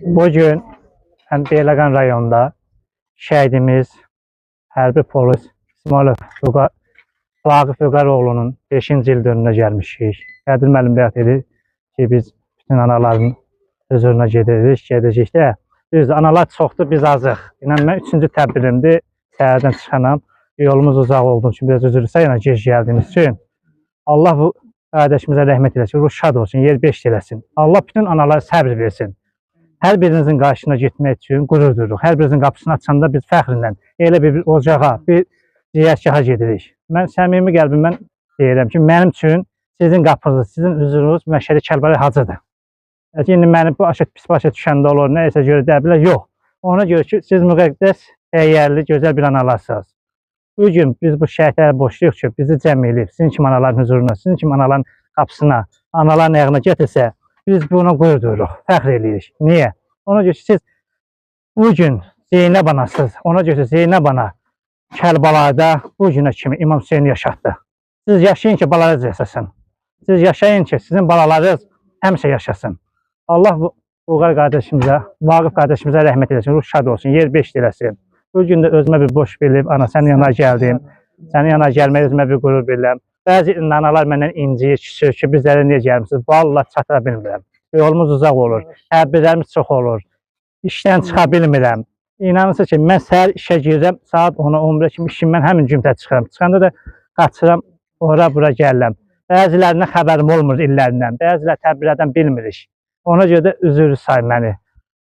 Bugün Beyləqan rayonunda şəhidimiz hərbi polis İsmailov Vaqif Vüqaroğlu'nun 5-ci il dönümünə gəlmişik. Qədir müəllim bəyan edir ki, biz bütün anaların huzuruna gedəcəyik də. Biz analar çoxdur, biz azıq. İnan mən 3-cü tədbirimdir. Səhərdən çıxanam. Yolumuz uzaq olduğu üçün biraz üzr istəyirəm gec gəldiyimiz üçün. Allah bu qardaşımıza rəhmət eləsin, ruh şad olsun, yer beş eləsin. Allah bütün analara səbr versin. Hər birinizin qarşısına getmək üçün qürur duyuruq. Hər birinizin qapısını açanda biz fəxrlə elə bir ocağa, bir ziyarətgaha gedirik. Mən səmimi qəlbimdən deyirəm ki, mənim üçün sizin qapınız, sizin huzurunuz Məşədi Kəlbəcər Hacıdır. İndi mənim bu aşıq pis başa düşəndə olur, nəyəsə görə də bilər, yox. Ona görə ki, siz müqəddəs, dəyərli, gözəl bir analarsınız. Bugün biz bu şəhidləri boşlayıq ki, bizi cəm eləyib, sizin kimi anaların huzuruna, sizin kimi anaların qapısına, anaların ayağına gətirsə, biz buna qürur duyuruq, fəxr eləyirik. Niyə? Ona görə ki, siz bugün Zeynəb anasınız, ona görə ki, Zeynəb ana Kərbalayda bu günə kimi İmam Hüseyni yaşatdı. Siz yaşayın ki, balalarınız yaşasın. Siz yaşayın ki, sizin balalarınız həmişə yaşasın. Allah bu qardaşımıza, Vaqif qardaşımıza rəhmət eləsin, ruh şad olsun, yer beş eləsin. Bugün də özümə bir boş bilib, ana sənin yanına gəldim. Sənin yanına gəlməyə özümə bir qürur bilirəm. Bəzi analar məndən inciyir, küsür ki, bizlərə niyə gəlmişsiniz? Vallahi çata bilmirəm. Yolumuz uzaq olur, həbirlərimiz çox olur. İşdən çıxa bilmirəm. İnanırsınız ki, mən səhər işə girirəm, saat 10-a 11-ə kimi işim, mən həmin cümlə çıxıram. Çıxanda da qaçıram, ora-bura gəlirəm. Bəzilərindən xəbərim olmur illərindən, bəziləri tədbirlərdən bilmirik. Ona görə də üzr say məni.